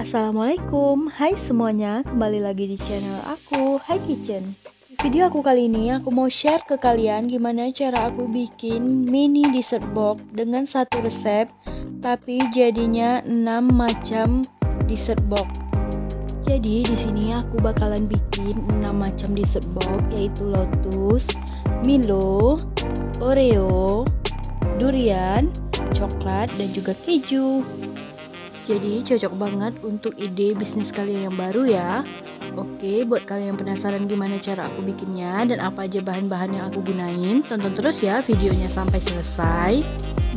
Assalamualaikum, hai semuanya, kembali lagi di channel aku, Hai Kitchen. Di video aku kali ini, aku mau share ke kalian gimana cara aku bikin mini dessert box dengan satu resep, tapi jadinya 6 macam dessert box. Jadi di sini aku bakalan bikin 6 macam dessert box, yaitu lotus, Milo, Oreo, durian, coklat, dan juga keju. Jadi cocok banget untuk ide bisnis kalian yang baru ya. Oke, buat kalian yang penasaran gimana cara aku bikinnya dan apa aja bahan-bahan yang aku gunain, tonton terus ya videonya sampai selesai.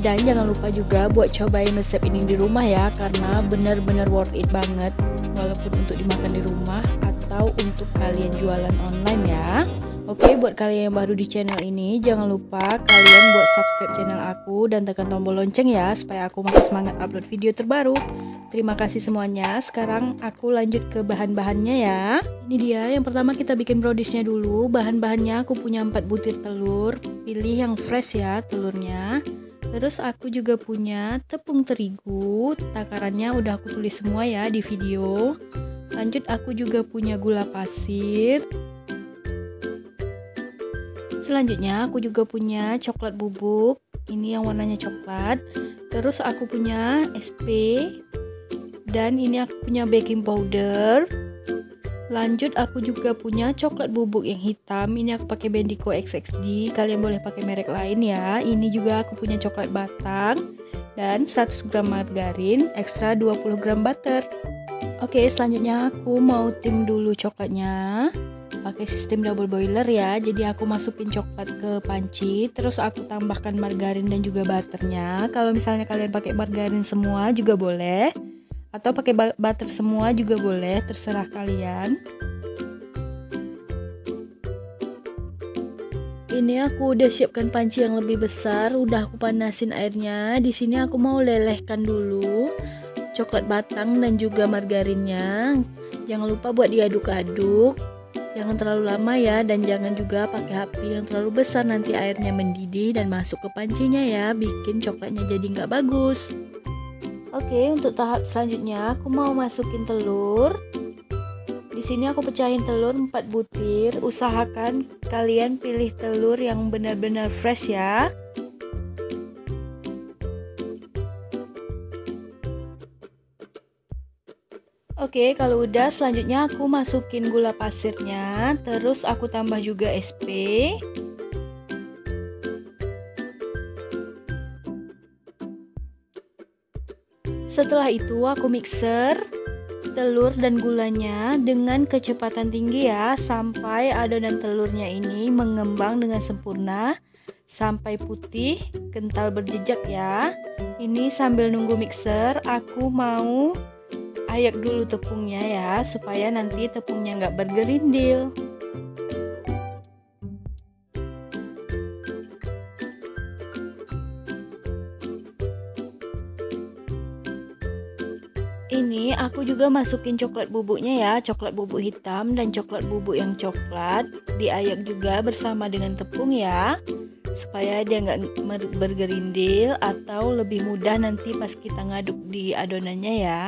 Dan jangan lupa juga buat cobain resep ini di rumah ya, karena bener-bener worth it banget. Walaupun untuk dimakan di rumah atau untuk kalian jualan online ya. Oke, buat kalian yang baru di channel ini, jangan lupa kalian buat subscribe channel aku dan tekan tombol lonceng ya, supaya aku makin semangat upload video terbaru. Terima kasih semuanya. Sekarang aku lanjut ke bahan-bahannya ya. Ini dia, yang pertama kita bikin browniesnya dulu. Bahan-bahannya aku punya 4 butir telur. Pilih yang fresh ya telurnya. Terus aku juga punya tepung terigu. Takarannya udah aku tulis semua ya di video. Lanjut aku juga punya gula pasir. Selanjutnya aku juga punya coklat bubuk. Ini yang warnanya coklat. Terus aku punya SP. Dan ini aku punya baking powder. Lanjut aku juga punya coklat bubuk yang hitam. Ini aku pakai Bendico XXD. Kalian boleh pakai merek lain ya. Ini juga aku punya coklat batang. Dan 100 gram margarin, ekstra 20 gram butter. Oke, selanjutnya aku mau tim dulu coklatnya. Pakai sistem double boiler ya. Jadi aku masukin coklat ke panci, terus aku tambahkan margarin dan juga butternya. Kalau misalnya kalian pakai margarin semua juga boleh, atau pakai butter semua juga boleh, terserah kalian. Ini aku udah siapkan panci yang lebih besar, udah aku panasin airnya. Di sini aku mau lelehkan dulu coklat batang dan juga margarinnya. Jangan lupa buat diaduk-aduk. Jangan terlalu lama ya, dan jangan juga pakai api yang terlalu besar, nanti airnya mendidih dan masuk ke pancinya ya, bikin coklatnya jadi nggak bagus. Oke, untuk tahap selanjutnya aku mau masukin telur. Di sini aku pecahin telur 4 butir. Usahakan kalian pilih telur yang benar-benar fresh ya. Oke, kalau udah selanjutnya aku masukin gula pasirnya, terus aku tambah juga SP. Setelah itu aku mixer telur dan gulanya dengan kecepatan tinggi ya, sampai adonan telurnya ini mengembang dengan sempurna sampai putih, kental berjejak ya. Ini sambil nunggu mixer, aku mau ayak dulu tepungnya ya, supaya nanti tepungnya nggak bergerindil. Ini aku juga masukin coklat bubuknya ya, coklat bubuk hitam dan coklat bubuk yang coklat. Diayak juga bersama dengan tepung ya, supaya dia nggak bergerindil atau lebih mudah nanti pas kita ngaduk di adonannya ya.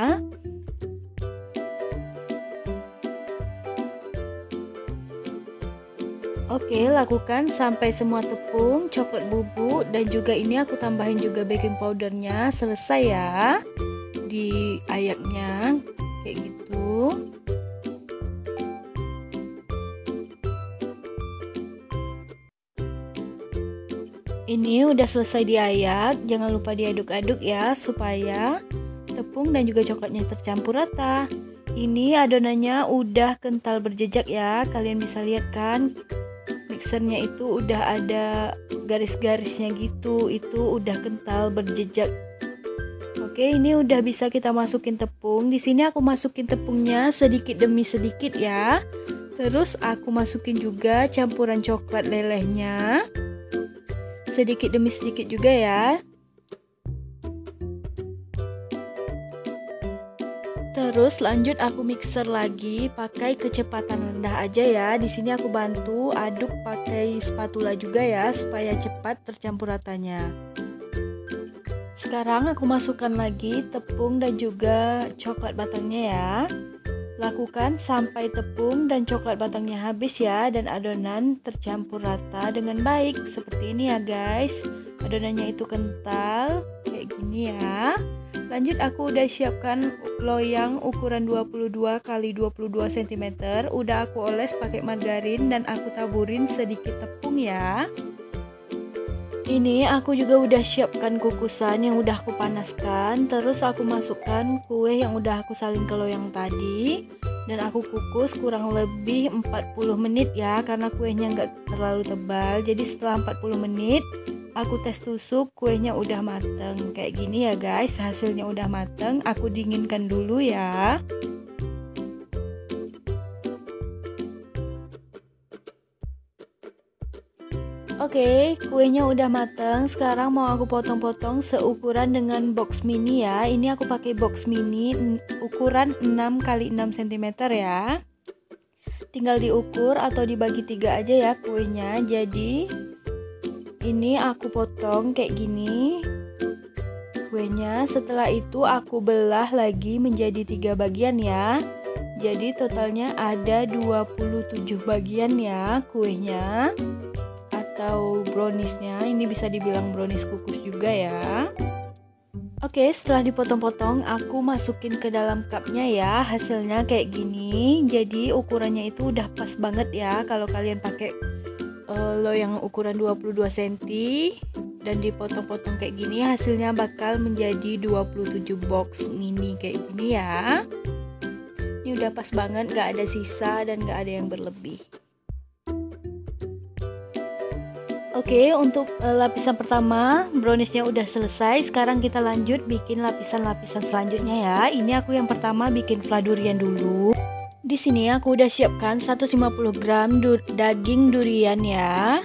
Oke, lakukan sampai semua tepung, coklat bubuk, dan juga ini aku tambahin juga baking powdernya selesai ya. Diayaknya kayak gitu. Ini udah selesai diayak, jangan lupa diaduk-aduk ya, supaya tepung dan juga coklatnya tercampur rata. Ini adonannya udah kental berjejak ya, kalian bisa lihat kan, mixernya itu udah ada garis-garisnya gitu, itu udah kental berjejak. Oke, ini udah bisa kita masukin tepung. Di sini aku masukin tepungnya sedikit demi sedikit ya. Terus aku masukin juga campuran coklat lelehnya. Sedikit demi sedikit juga ya. Terus lanjut aku mixer lagi pakai kecepatan rendah aja ya. Di sini aku bantu aduk pakai spatula juga ya, supaya cepat tercampur ratanya. Sekarang aku masukkan lagi tepung dan juga coklat batangnya ya. Lakukan sampai tepung dan coklat batangnya habis ya, dan adonan tercampur rata dengan baik. Seperti ini ya guys. Adonannya itu kental kayak gini ya. Lanjut aku udah siapkan loyang ukuran 22 x 22 cm. Udah aku oles pakai margarin dan aku taburin sedikit tepung ya. Ini aku juga udah siapkan kukusan yang udah aku panaskan. Terus aku masukkan kue yang udah aku salin ke loyang tadi, dan aku kukus kurang lebih 40 menit ya, karena kuenya nggak terlalu tebal. Jadi setelah 40 menit aku tes tusuk, kuenya udah mateng kayak gini ya guys. Hasilnya udah mateng, aku dinginkan dulu ya. Oke, kuenya udah mateng. Sekarang mau aku potong-potong seukuran dengan box mini ya. Ini aku pakai box mini ukuran 6 x 6 cm ya. Tinggal diukur atau dibagi 3 aja ya kuenya. Jadi ini aku potong kayak gini kuenya. Setelah itu aku belah lagi menjadi 3 bagian ya. Jadi totalnya ada 27 bagian ya kuenya atau browniesnya. Ini bisa dibilang brownies kukus juga ya. Oke, setelah dipotong-potong aku masukin ke dalam cupnya ya. Hasilnya kayak gini. Jadi ukurannya itu udah pas banget ya kalau kalian pakai loyang ukuran 22 cm dan dipotong-potong kayak gini, hasilnya bakal menjadi 27 box mini kayak gini ya. Ini udah pas banget, gak ada sisa dan gak ada yang berlebih. Oke, untuk lapisan pertama browniesnya udah selesai. Sekarang kita lanjut bikin lapisan-lapisan selanjutnya ya. Ini aku yang pertama bikin fla durian dulu. Di sini aku udah siapkan 150 gram daging durian ya.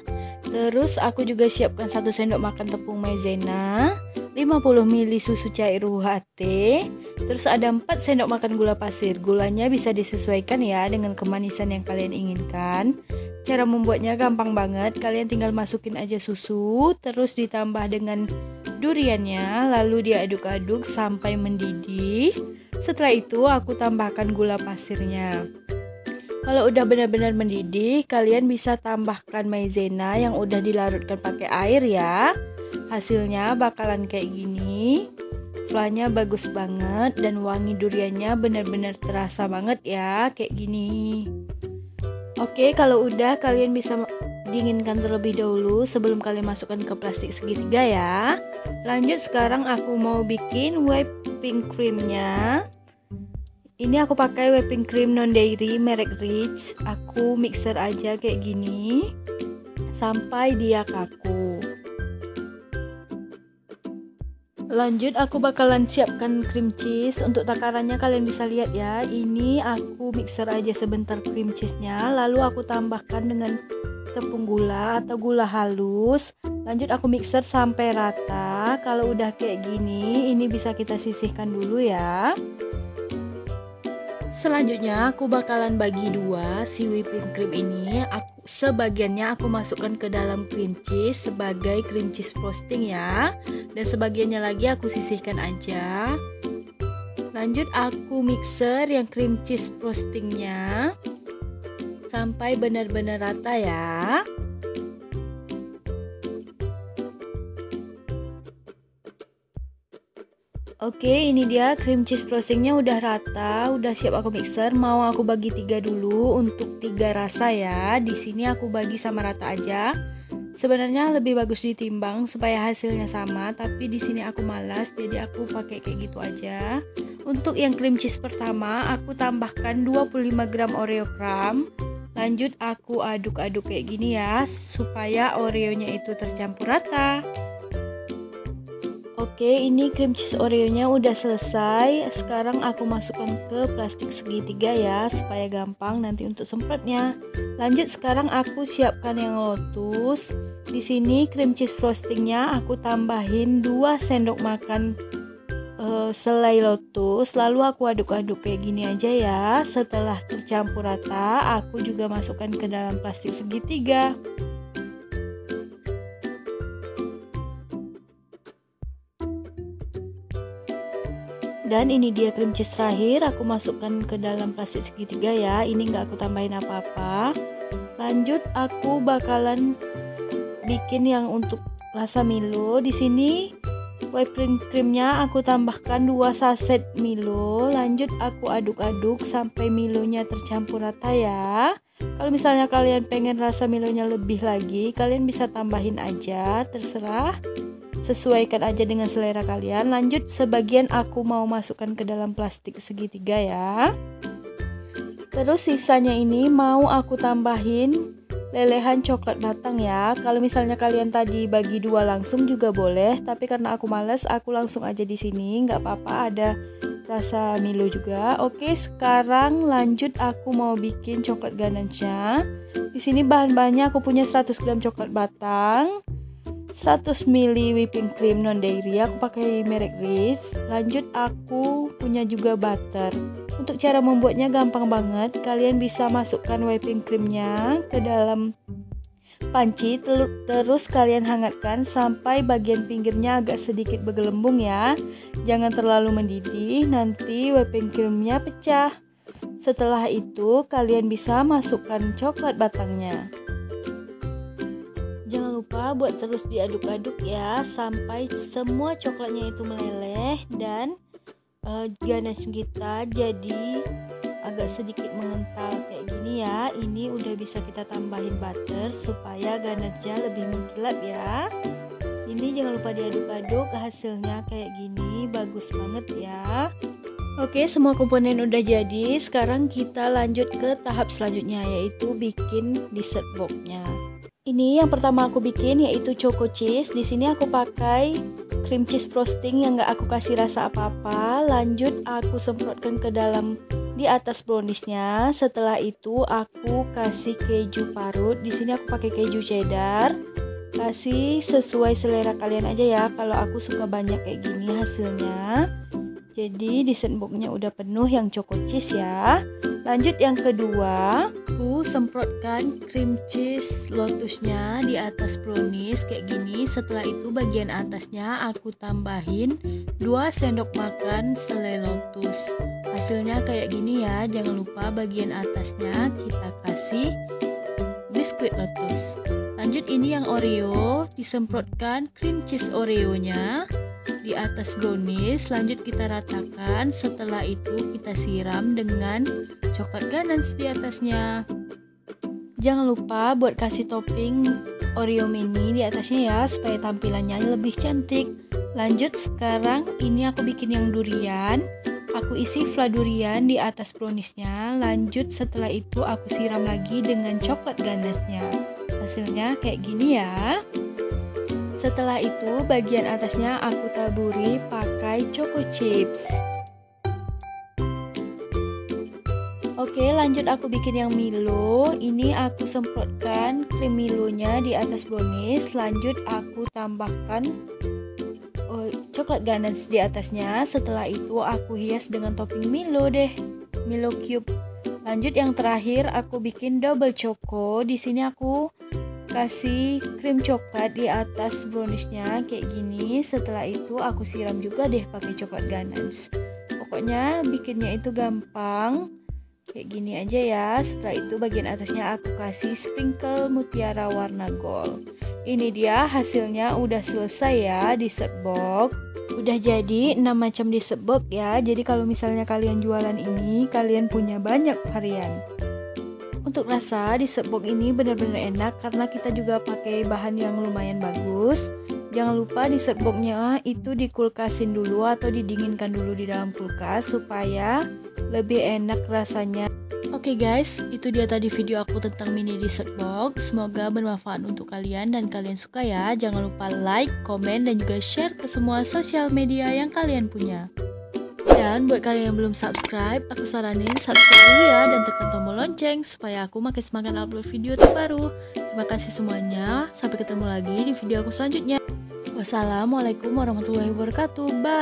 Terus aku juga siapkan 1 sendok makan tepung maizena, 50 ml susu cair UHT, terus ada 4 sendok makan gula pasir. Gulanya bisa disesuaikan ya dengan kemanisan yang kalian inginkan. Cara membuatnya gampang banget, kalian tinggal masukin aja susu, terus ditambah dengan duriannya, lalu diaduk-aduk sampai mendidih. Setelah itu aku tambahkan gula pasirnya. Kalau udah benar-benar mendidih, kalian bisa tambahkan maizena yang udah dilarutkan pakai air ya. Hasilnya bakalan kayak gini. Flanya bagus banget dan wangi duriannya benar-benar terasa banget ya, kayak gini. Oke, kalau udah kalian bisa dinginkan terlebih dahulu sebelum kalian masukkan ke plastik segitiga ya. Lanjut, sekarang aku mau bikin whipping creamnya. Ini aku pakai whipping cream non dairy merek Rich. Aku mixer aja kayak gini sampai dia kaku. Lanjut aku bakalan siapkan cream cheese. Untuk takarannya kalian bisa lihat ya. Ini aku mixer aja sebentar cream cheese-nya, lalu aku tambahkan dengan tepung gula atau gula halus. Lanjut aku mixer sampai rata. Kalau udah kayak gini, ini bisa kita sisihkan dulu ya. Selanjutnya aku bakalan bagi dua si whipping cream ini. Sebagiannya aku masukkan ke dalam cream cheese sebagai cream cheese frosting ya, dan sebagiannya lagi aku sisihkan aja. Lanjut aku mixer yang cream cheese frostingnya sampai benar-benar rata ya. Oke, ini dia cream cheese frostingnya udah rata, udah siap aku mixer. Mau aku bagi 3 dulu untuk 3 rasa ya. Di sini aku bagi sama rata aja. Sebenarnya lebih bagus ditimbang supaya hasilnya sama, tapi di sini aku malas, jadi aku pakai kayak gitu aja. Untuk yang cream cheese pertama, aku tambahkan 25 gram Oreo crumb. Lanjut aku aduk-aduk kayak gini ya, supaya Oreonya itu tercampur rata. Oke, ini cream cheese Oreo-nya udah selesai. Sekarang aku masukkan ke plastik segitiga ya, supaya gampang nanti untuk semprotnya. Lanjut, sekarang aku siapkan yang lotus. Di sini cream cheese frostingnya aku tambahin 2 sendok makan selai lotus. Lalu aku aduk-aduk kayak gini aja ya. Setelah tercampur rata, aku juga masukkan ke dalam plastik segitiga. Dan ini dia cream cheese terakhir, aku masukkan ke dalam plastik segitiga ya. Ini nggak aku tambahin apa-apa. Lanjut aku bakalan bikin yang untuk rasa Milo. Di sini whipping creamnya aku tambahkan 2 saset Milo. Lanjut aku aduk-aduk sampai Milonya tercampur rata ya. Kalau misalnya kalian pengen rasa Milonya lebih lagi, kalian bisa tambahin aja, terserah. Sesuaikan aja dengan selera kalian. Lanjut sebagian aku mau masukkan ke dalam plastik segitiga ya. Terus sisanya ini mau aku tambahin lelehan coklat batang ya. Kalau misalnya kalian tadi bagi 2 langsung juga boleh, tapi karena aku males, aku langsung aja di sini. Nggak apa-apa, ada rasa Milo juga. Oke, sekarang lanjut aku mau bikin coklat ganache-nya. Di sini bahan-bahannya aku punya 100 gram coklat batang, 100 ml whipping cream non dairy, aku pakai merek Ritz. Lanjut aku punya juga butter. Untuk cara membuatnya gampang banget, kalian bisa masukkan whipping creamnya ke dalam panci, terus kalian hangatkan sampai bagian pinggirnya agak sedikit bergelembung ya. Jangan terlalu mendidih, nanti whipping creamnya pecah. Setelah itu kalian bisa masukkan coklat batangnya. Jangan lupa buat terus diaduk-aduk ya sampai semua coklatnya itu meleleh dan ganache kita jadi agak sedikit mengental kayak gini ya. Ini udah bisa kita tambahin butter supaya ganache-nya lebih mengkilap ya. Ini jangan lupa diaduk-aduk, hasilnya kayak gini bagus banget ya. Oke, semua komponen udah jadi. Sekarang kita lanjut ke tahap selanjutnya, yaitu bikin dessert box-nya. Ini yang pertama aku bikin yaitu choco cheese. Di sini aku pakai cream cheese frosting yang gak aku kasih rasa apa-apa. Lanjut aku semprotkan ke dalam di atas browniesnya. Setelah itu aku kasih keju parut. Di sini aku pakai keju cheddar. Kasih sesuai selera kalian aja ya. Kalau aku suka banyak kayak gini hasilnya. Jadi dessert box-nya udah penuh yang choco cheese ya. Lanjut yang kedua, aku semprotkan cream cheese lotusnya di atas brownies kayak gini. Setelah itu bagian atasnya aku tambahin 2 sendok makan selai lotus. Hasilnya kayak gini ya. Jangan lupa bagian atasnya kita kasih biskuit lotus. Lanjut ini yang Oreo, disemprotkan cream cheese Oreo-nya di atas brownies. Lanjut kita ratakan. Setelah itu kita siram dengan coklat ganache di atasnya. Jangan lupa buat kasih topping Oreo mini di atasnya ya, supaya tampilannya lebih cantik. Lanjut sekarang ini aku bikin yang durian. Aku isi flan durian di atas browniesnya. Lanjut setelah itu aku siram lagi dengan coklat ganache-nya. Hasilnya kayak gini ya. Setelah itu bagian atasnya aku taburi pakai choco chips. Oke, lanjut aku bikin yang Milo. Ini aku semprotkan krim Milonya di atas brownies. Lanjut aku tambahkan coklat ganache di atasnya. Setelah itu aku hias dengan topping Milo deh, Milo cube. Lanjut yang terakhir aku bikin double choco. Di sini aku kasih krim coklat di atas browniesnya kayak gini. Setelah itu aku siram juga deh pakai coklat ganache. Pokoknya bikinnya itu gampang. Kayak gini aja ya. Setelah itu bagian atasnya aku kasih sprinkle mutiara warna gold. Ini dia hasilnya udah selesai ya, dessert box. Udah jadi 6 macam dessert box ya. Jadi kalau misalnya kalian jualan ini, kalian punya banyak varian. Untuk rasa dessert box ini benar-benar enak karena kita juga pakai bahan yang lumayan bagus. Jangan lupa dessert box-nya itu dikulkasin dulu atau didinginkan dulu di dalam kulkas supaya lebih enak rasanya. Oke guys, itu dia tadi video aku tentang mini dessert box. Semoga bermanfaat untuk kalian dan kalian suka ya. Jangan lupa like, komen, dan juga share ke semua sosial media yang kalian punya. Dan buat kalian yang belum subscribe, aku saranin subscribe dulu ya dan tekan tombol lonceng supaya aku makin semangat upload video terbaru. Terima kasih semuanya. Sampai ketemu lagi di video aku selanjutnya. Wassalamualaikum warahmatullahi wabarakatuh. Bye.